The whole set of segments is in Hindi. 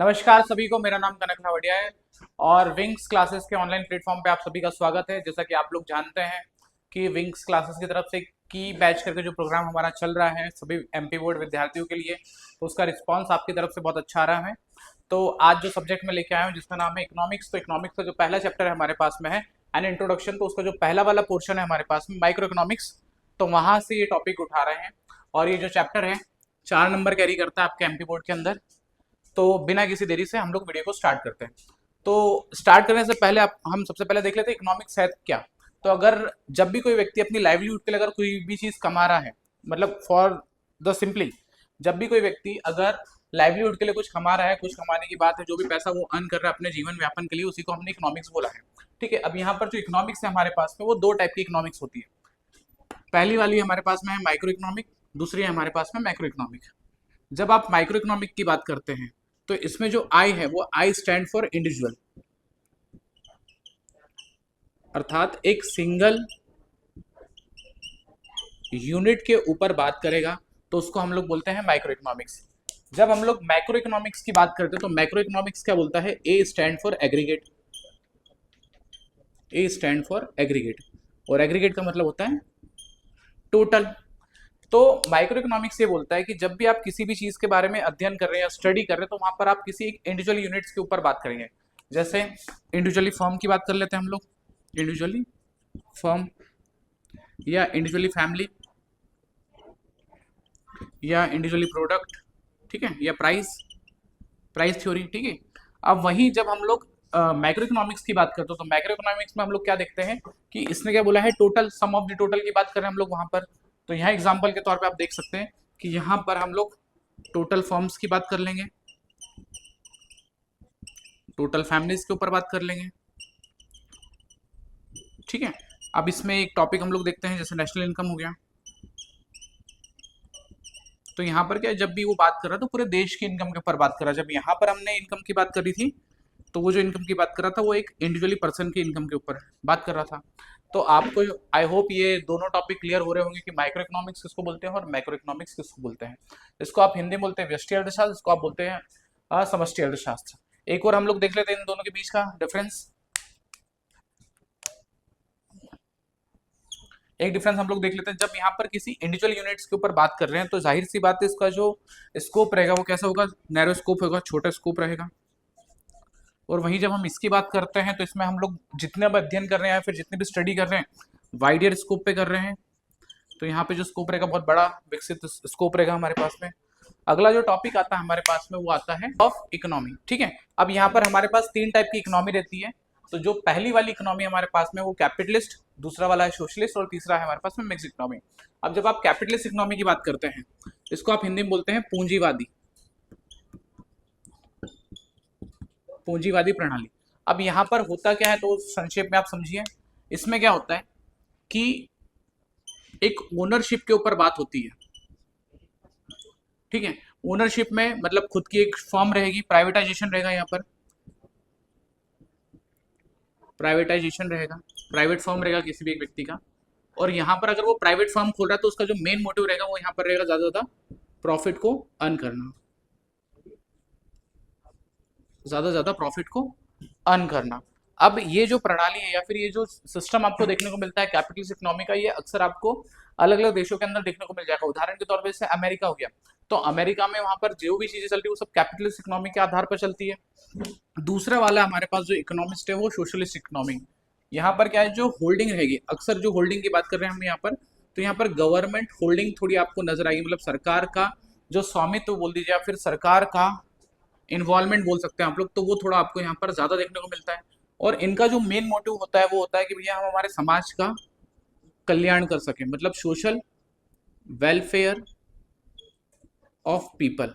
नमस्कार सभी को, मेरा नाम कनक लावड़िया है और विंग्स क्लासेस के ऑनलाइन प्लेटफॉर्म पे आप सभी का स्वागत है। जैसा कि आप लोग जानते हैं कि विंग्स क्लासेस की तरफ से की बैच करके जो प्रोग्राम हमारा चल रहा है सभी एमपी बोर्ड विद्यार्थियों के लिए, तो उसका रिस्पांस आपकी तरफ से बहुत अच्छा आ रहा है। तो आज जो सब्जेक्ट में लेके आया हूँ जिसका नाम है इकोनॉमिक्स, तो इकोनॉमिक्स का जो पहला चैप्टर है हमारे पास में है एन इंट्रोडक्शन, तो उसका जो पहला वाला पोर्शन है हमारे पास में माइक्रो इकोनॉमिक्स, तो वहाँ से ये टॉपिक उठा रहे हैं। और ये जो चैप्टर है 4 नंबर कैरी करता है आपके एमपी बोर्ड के अंदर। तो बिना किसी देरी से हम लोग वीडियो को स्टार्ट करते हैं। तो स्टार्ट करने से पहले हम सबसे पहले देख लेते हैं इकोनॉमिक्स है क्या। तो अगर जब भी कोई व्यक्ति अपनी लाइवलीहुड के लिए अगर कोई भी चीज़ कमा रहा है, मतलब फॉर द सिंपली, जब भी कोई व्यक्ति अगर लाइवलीहुड के लिए कुछ कमा रहा है, कुछ कमाने की बात है, जो भी पैसा वो अर्न कर रहा है अपने जीवन व्यापन के लिए, उसी को हमने इकोनॉमिक्स बोला है। ठीक है, अब यहाँ पर जो इकोनॉमिक्स है हमारे पास में वो दो टाइप की इकोनॉमिक्स होती है। पहली वाली हमारे पास में है माइक्रो इकोनॉमिक, दूसरी है हमारे पास में मैक्रो इकोनॉमिक। जब आप माइक्रो इकोनॉमिक की बात करते हैं तो इसमें जो आई है वो आई स्टैंड फॉर इंडिविजुअल, अर्थात एक सिंगल यूनिट के ऊपर बात करेगा, तो उसको हम लोग बोलते हैं माइक्रो इकोनॉमिक्स। जब हम लोग मैक्रो इकोनॉमिक्स की बात करते हैं तो मैक्रो इकोनॉमिक्स क्या बोलता है, A stand for aggregate, A stand for aggregate, और एग्रीगेट का मतलब होता है टोटल। तो माइक्रो इकोनॉमिक्स ये बोलता है कि जब भी आप किसी भी चीज के बारे में अध्ययन कर रहे हैं या स्टडी कर रहे हैं, तो वहां पर आप किसी एक इंडिविजुअल यूनिट्स के ऊपर बात करेंगे। जैसे इंडिविजुअली फर्म की बात कर लेते हैं हम लोग, इंडिविजुअली फर्म या इंडिविजुअली फैमिली या इंडिविजुअली प्रोडक्ट, ठीक है, या प्राइस प्राइस थ्योरी, ठीक है। अब वहीं जब हम लोग मैक्रो इकोनॉमिक्स की बात करते हो तो मैक्रो इकोनॉमिक्स में हम लोग क्या देखते हैं कि इसने क्या बोला है, total sum of the total की बात करें हम लोग वहां पर। तो यहाँ एग्जाम्पल के तौर पे आप देख सकते हैं कि यहाँ पर हम लोग टोटल फर्म्स की बात कर लेंगे, टोटल फैमिलीज के ऊपर बात कर लेंगे, ठीक है। अब इसमें एक टॉपिक हम लोग देखते हैं जैसे नेशनल इनकम हो गया। तो यहाँ पर क्या है, जब भी वो बात कर रहा था तो पूरे देश की इनकम के ऊपर बात कर रहा है। जब यहाँ पर हमने इनकम की बात करी थी तो वो जो इनकम की बात कर रहा था वो एक इंडिविजुअली पर्सन की इनकम के ऊपर बात कर रहा था। तो आपको आई होप ये दोनों टॉपिक क्लियर हो रहे होंगे कि माइक्रो इकोनॉमिक्स किसको बोलते हैं और मैक्रो इकोनॉमिक्स किसको बोलते हैं। इसको आप हिंदी में बोलते हैं व्यष्टि अर्थशास्त्र, इसको आप बोलते हैं समष्टि अर्थशास्त्र। एक और हम लोग देख लेते हैं इन दोनों के बीच का डिफरेंस। एक डिफरेंस हम लोग देख लेते हैं, जब यहाँ पर किसी इंडिविजुअल यूनिट्स के ऊपर बात कर रहे हैं तो जाहिर सी बात है इसका जो स्कोप रहेगा वो कैसा होगा, नैरो स्कोप होगा, छोटा स्कोप रहेगा। और वहीं जब हम इसकी बात करते हैं तो इसमें हम लोग जितने अब अध्ययन कर रहे हैं या फिर जितने भी स्टडी कर रहे हैं वाइडर स्कोप पे कर रहे हैं। तो यहाँ पे जो स्कोप रहेगा बहुत बड़ा विकसित स्कोप रहेगा हमारे पास में। अगला जो टॉपिक आता है हमारे पास में वो आता है ऑफ इकोनॉमी, ठीक है। अब यहाँ पर हमारे पास तीन टाइप की इकोनॉमी रहती है। तो जो पहली वाली इकोनॉमी हमारे पास में वो कैपिटलिस्ट, दूसरा वाला है सोशलिस्ट और तीसरा है हमारे पास में मिक्स इकोनॉमी। अब जब आप कैपिटलिस्ट इकोनॉमी की बात करते हैं इसको आप हिंदी में बोलते हैं पूंजीवादी, पूंजीवादी प्रणाली। अब यहाँ पर होता क्या है तो संक्षेप में आप समझिए, इसमें क्या होता है कि एक ओनरशिप के ऊपर बात होती है, ठीक है। ओनरशिप में मतलब खुद की एक फर्म रहेगी, प्राइवेटाइजेशन रहेगा, यहाँ पर प्राइवेटाइजेशन रहेगा, प्राइवेट फर्म रहेगा किसी भी एक व्यक्ति का। और यहाँ पर अगर वो प्राइवेट फर्म खोल रहा है तो उसका जो मेन मोटिव रहेगा वो यहाँ पर रहेगा ज्यादा ज्यादा प्रॉफिट को अर्न करना, ज्यादा ज्यादा प्रॉफिट को अर्न करना। अब ये जो प्रणाली है या फिर ये जो सिस्टम आपको देखने को मिलता है कैपिटलिस्ट इकोनॉमी का, ये अक्सर आपको अलग अलग देशों के अंदर देखने को मिल जाएगा। उदाहरण के तौर पर जैसे अमेरिका हो गया, तो अमेरिका में वहां पर जो भी चीजें चलती है वो सब कैपिटलिस्ट इकोनॉमी के आधार पर चलती है। दूसरा वाला हमारे पास जो इकोनॉमिस्ट है वो सोशलिस्ट इकोनॉमी। यहाँ पर क्या है, जो होल्डिंग रहेगी, अक्सर जो होल्डिंग की बात कर रहे हैं हम यहाँ पर, तो यहाँ पर गवर्नमेंट होल्डिंग थोड़ी आपको नजर आएगी, मतलब सरकार का जो स्वामित्व बोल दीजिए या फिर सरकार का इन्वॉल्वमेंट बोल सकते हैं आप लोग, तो वो थोड़ा आपको यहाँ पर ज्यादा देखने को मिलता है। और इनका जो मेन मोटिव होता है वो होता है कि भैया हम हमारे समाज का कल्याण कर सकें, मतलब सोशल वेलफेयर ऑफ पीपल,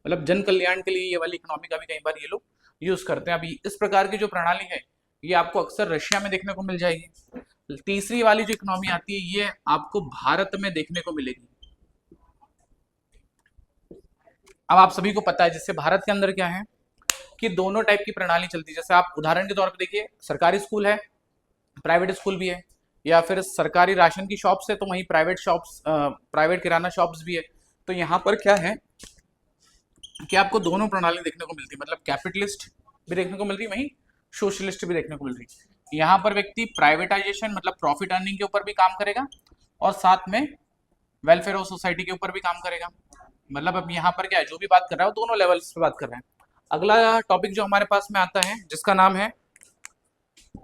मतलब जन कल्याण के लिए ये वाली इकोनॉमी का भी कई बार ये लोग यूज करते हैं। अभी इस प्रकार की जो प्रणाली है ये आपको अक्सर रशिया में देखने को मिल जाएगी। तीसरी वाली जो इकोनॉमी आती है ये आपको भारत में देखने को मिलेगी। अब आप सभी को पता है जैसे भारत के अंदर क्या है कि दोनों टाइप की प्रणाली चलती है। जैसे आप उदाहरण के तौर पर देखिए, सरकारी स्कूल है, प्राइवेट स्कूल भी है, या फिर सरकारी राशन की शॉप्स है तो वहीं प्राइवेट शॉप्स, प्राइवेट किराना शॉप्स भी है। तो यहाँ पर क्या है कि आपको दोनों प्रणाली देखने को मिलती है, मतलब कैपिटलिस्ट भी देखने को मिल रही है, वहीं सोशलिस्ट भी देखने को मिल रही है। यहाँ पर व्यक्ति प्राइवेटाइजेशन मतलब प्रॉफिट अर्निंग के ऊपर भी काम करेगा और साथ में वेलफेयर ऑफ सोसाइटी के ऊपर भी काम करेगा। मतलब अब यहाँ पर क्या है, जो भी बात कर रहा है वो दोनों लेवल्स पे बात कर रहे हैं। अगला टॉपिक जो हमारे पास में आता है जिसका नाम है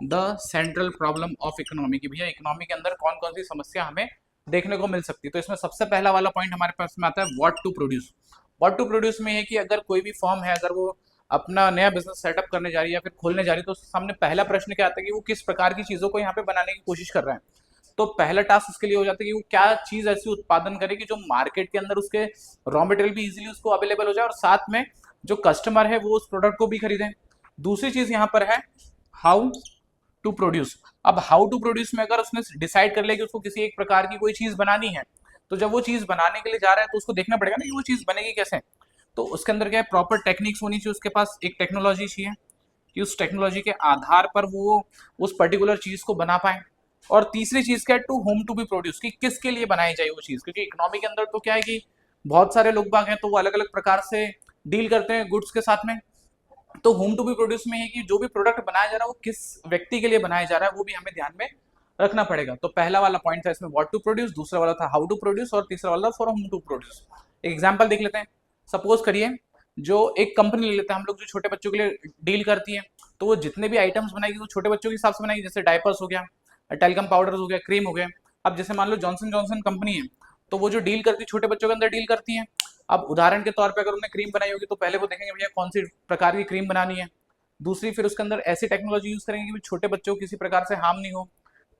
the central problem of economy, की भैया इकोनॉमी के अंदर कौन कौन सी समस्या हमें देखने को मिल सकती है। तो इसमें सबसे पहला वाला पॉइंट हमारे पास में आता है what to produce. What to produce में है कि अगर कोई भी फर्म है, अगर वो अपना नया बिजनेस सेटअप करने जा रही है या फिर खोलने जा रही है, तो उसके सामने पहला प्रश्न क्या आता है कि वो किस प्रकार की चीज़ों को यहाँ पे बनाने की कोशिश कर रहा है। तो पहला टास्क उसके लिए हो जाता है कि वो क्या चीज़ ऐसी उत्पादन करे कि जो मार्केट के अंदर उसके रॉ मटेरियल भी इजीली उसको अवेलेबल हो जाए और साथ में जो कस्टमर है वो उस प्रोडक्ट को भी खरीदें। दूसरी चीज़ यहाँ पर है हाउ टू प्रोड्यूस। अब हाउ टू प्रोड्यूस में अगर उसने डिसाइड कर लिया कि उसको किसी एक प्रकार की कोई चीज़ बनानी है, तो जब वो चीज़ बनाने के लिए जा रहा है तो उसको देखना पड़ेगा ना कि वो चीज़ बनेगी कैसे। तो उसके अंदर क्या है, प्रॉपर टेक्निक्स होनी चाहिए, उसके पास एक टेक्नोलॉजी चाहिए कि उस टेक्नोलॉजी के आधार पर वो उस पर्टिकुलर चीज़ को बना पाए। और तीसरी चीज़ क्या है, to whom to be produce, कि किसके लिए बनाई जाए वो चीज़, क्योंकि इकोनॉमी के अंदर तो क्या है कि बहुत सारे लोग बाग हैं तो वो अलग अलग प्रकार से डील करते हैं गुड्स के साथ में। तो होम टू बी प्रोड्यूस में है कि जो भी प्रोडक्ट बनाया जा रहा है वो किस व्यक्ति के लिए बनाया जा रहा है वो भी हमें ध्यान में रखना पड़ेगा। तो पहला वाला पॉइंट था इसमें व्हाट टू प्रोड्यूस, दूसरा वाला था हाउ टू प्रोड्यूस और तीसरा वाला फॉर होम टू प्रोड्यूस। एक एग्जांपल देख लेते हैं। सपोज करिए जो एक कंपनी ले लेते हैं हम लोग जो छोटे बच्चों के लिए डील करती है, तो वो जितने भी आइटम्स बनाएगी वो छोटे बच्चों के हिसाब से बनाएगी, जैसे डायपर्स हो गया, टेलकम पाउडर हो गया, क्रीम हो गया। अब जैसे मान लो जॉनसन जॉनसन कंपनी है, तो वो जो डील करती है छोटे बच्चों के अंदर डील करती है। अब उदाहरण के तौर पे अगर उन्होंने क्रीम बनाई होगी तो पहले वो देखेंगे भैया कौन सी प्रकार की क्रीम बनानी है। दूसरी फिर उसके अंदर ऐसी टेक्नोलॉजी यूज करेंगे कि छोटे बच्चों को किसी प्रकार से हार्म नहीं हो।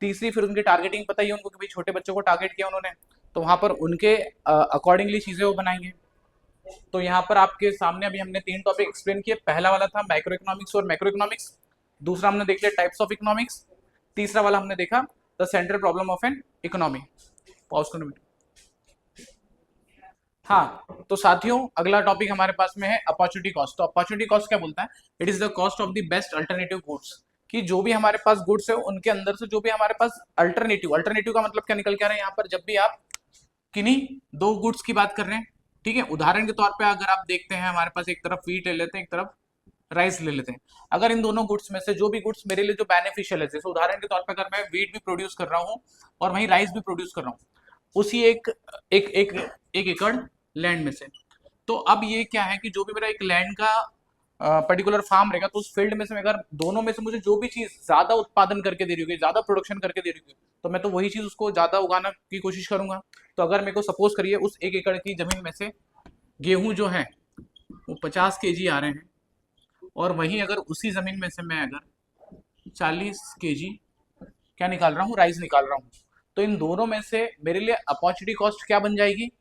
तीसरी फिर उनकी टारगेटिंग पता ही है उनको कि भाई छोटे बच्चों को टारगेट किया उन्होंने, तो वहां पर उनके अकॉर्डिंगली चीजें वो बनाएंगे। तो यहाँ पर आपके सामने अभी हमने 3 टॉपिक एक्सप्लेन किए। पहला वाला था माइक्रो इकोनॉमिक्स और मैक्रो इकोनॉमिक्स, दूसरा हमने देख लिया टाइप्स ऑफ इकोनॉमिक्स, तीसरा वाला हमने देखा the central problem of an economy. Pause करने में, हाँ तो साथियों अगला टॉपिक हमारे पास में है अपॉर्चुनिटी कॉस्ट। तो अपॉर्चुनिटी कॉस्ट क्या बोलता है, it is the cost of the best alternative goods, कि जो भी हमारे पास गुड्स है उनके अंदर से जो भी हमारे पास अल्टरनेटिव, अल्टरनेटिव का मतलब क्या निकल के आ रहा है यहाँ पर, जब भी आप किन्हीं 2 गुड्स की बात कर रहे हैं, ठीक है, उदाहरण के तौर पे अगर आप देखते हैं हमारे पास एक तरफ व्हीट ले लेते हैं, एक तरफ राइस ले लेते हैं। अगर इन दोनों गुड्स में से जो भी गुड्स मेरे लिए जो बेनिफिशियल है, जैसे उदाहरण के तौर पे अगर मैं व्हीट भी प्रोड्यूस कर रहा हूँ और वहीं राइस भी प्रोड्यूस कर रहा हूँ उसी एक एकड़ लैंड में से, तो अब ये क्या है कि जो भी मेरा एक लैंड का पर्टिकुलर फार्म रहेगा, तो उस फील्ड में से अगर दोनों में से मुझे जो भी चीज ज्यादा उत्पादन करके दे रही होगी, ज्यादा प्रोडक्शन करके दे रही होगी, तो मैं तो वही चीज उसको ज्यादा उगाना की कोशिश करूंगा। तो अगर मेरे को सपोज करिए उस 1 एकड़ की जमीन में से गेहूं जो है वो 50 kg आ रहे हैं और वहीं अगर उसी जमीन में से मैं अगर 40 kg क्या निकाल रहा हूँ, राइस निकाल रहा हूँ, तो इन दोनों में से मेरे लिए अपॉर्चुनिटी कॉस्ट क्या बन जाएगी।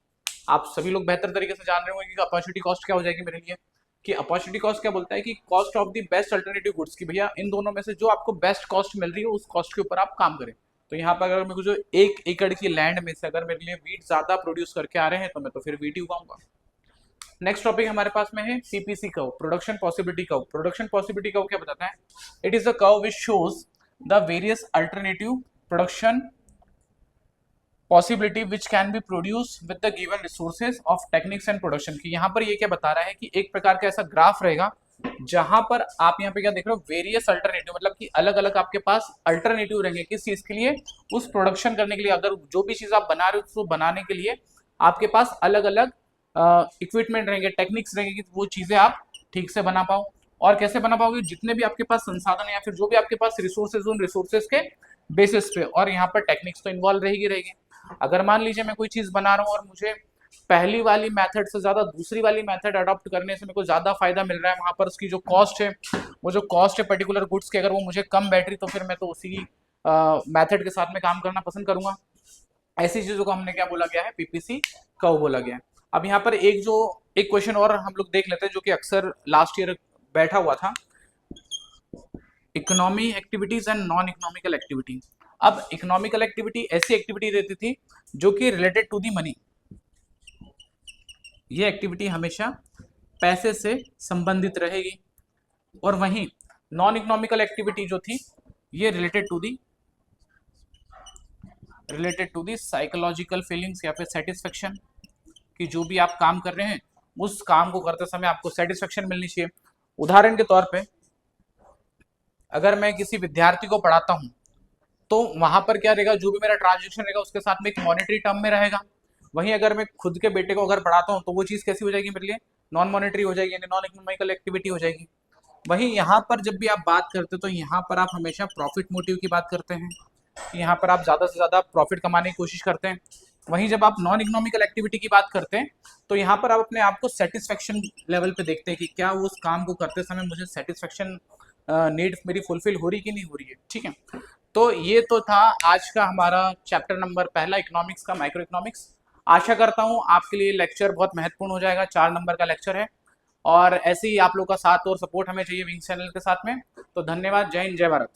आप सभी लोग बेहतर तरीके से जान रहे होंगे कि अपॉर्चुनिटी कॉस्ट क्या हो जाएगी मेरे लिए। कि अपॉर्चुनिटी कॉस्ट क्या बोलता है कि cost of the best alternative goods, की भैया इन दोनों में से जो आपको बेस्ट कॉस्ट मिल रही है उस कॉस्ट के ऊपर आप काम करें। तो यहाँ पर अगर मेरे को जो 1 एकड़ की लैंड में से अगर मेरे लिए वीट ज्यादा प्रोड्यूस करके आ रहे हैं तो मैं तो फिर वीट ही उगाऊंगा। नेक्स्ट टॉपिक हमारे पास में है PPC curve, production possibility curve. Production possibility curve क्या बताता है, it is the curve which shows the various alternative production possibility which can be produce with the given resources of techniques and production की। यहाँ पर ये क्या बता रहा है कि एक प्रकार का ऐसा ग्राफ रहेगा जहां पर आप यहाँ पे क्या देख रहे हो, वेरियस अल्टरनेटिव, मतलब कि अलग अलग आपके पास अल्टरनेटिव रहेंगे किस चीज के लिए, उस प्रोडक्शन करने के लिए। अगर जो भी चीज आप बना रहे हो उसको बनाने के लिए आपके पास अलग अलग इक्विपमेंट रहेंगे, टेक्निक्स रहेंगे कि वो चीजें आप ठीक से बना पाओ। और कैसे बना पाओगे, जितने भी आपके पास संसाधन है या फिर जो भी आपके पास रिसोर्सेज, उन रिसोर्सेज के बेसिस पे, और यहाँ पर टेक्निक्स तो इन्वॉल्व रहेगी। अगर मान लीजिए मैं कोई चीज बना रहा हूँ और मुझे पहली वाली मेथड से ज्यादा दूसरी वाली मेथड अडॉप्ट करने से मेरे को ज्यादा फायदा मिल रहा है, वहां पर उसकी जो कॉस्ट है, वो जो कॉस्ट है पर्टिकुलर गुड्स की, अगर वो मुझे कम बैठ रही तो फिर मैं तो उसी मेथड के साथ में काम करना पसंद करूंगा। ऐसी चीजों को हमने क्या बोला गया है, पीपीसी कर्व बोला गया है। अब यहाँ पर एक क्वेश्चन और हम लोग देख लेते हैं जो कि अक्सर लास्ट ईयर बैठा हुआ था, economy activities and non economical activity. अब इकोनॉमिकल एक्टिविटी ऐसी एक्टिविटी रहती थी जो कि रिलेटेड टू दी मनी, ये एक्टिविटी हमेशा पैसे से संबंधित रहेगी। और वहीं नॉन इकोनॉमिकल एक्टिविटी जो थी ये related to the psychological feelings या फिर सेटिस्फेक्शन, कि जो भी आप काम कर रहे हैं उस काम को करते समय आपको सेटिस्फेक्शन मिलनी चाहिए। उदाहरण के तौर पे अगर मैं किसी विद्यार्थी को पढ़ाता हूँ तो वहां पर क्या रहेगा, जो भी मेरा ट्रांजेक्शन रहेगा उसके साथ में एक मॉनेटरी टर्म में रहेगा। वहीं अगर मैं खुद के बेटे को अगर पढ़ाता हूँ तो वो चीज़ कैसी हो जाएगी मेरे लिए, नॉन मॉनेटरी हो जाएगी, यानी नॉन इकोनॉमिकल एक्टिविटी हो जाएगी। वहीं यहाँ पर जब भी आप बात करते हो तो यहाँ पर आप हमेशा प्रॉफिट मोटिव की बात करते हैं, यहाँ पर आप ज़्यादा से ज़्यादा प्रॉफिट कमाने की कोशिश करते हैं। वहीं जब आप नॉन इकोनॉमिकल एक्टिविटी की बात करते हैं तो यहाँ पर आप अपने आप को सेटिस्फेक्शन लेवल पे देखते हैं कि क्या उस काम को करते समय मुझे सेटिस्फेक्शन नीड्स मेरी फुलफिल हो रही कि नहीं हो रही है। ठीक है, तो ये तो था आज का हमारा चैप्टर नंबर पहला, इकोनॉमिक्स का, माइक्रो इकोनॉमिक्स। आशा करता हूँ आपके लिए लेक्चर बहुत महत्वपूर्ण हो जाएगा, 4 नंबर का लेक्चर है, और ऐसे ही आप लोग का साथ और सपोर्ट हमें चाहिए विंग्स चैनल के साथ में। तो धन्यवाद, जय हिंद, जय भारत।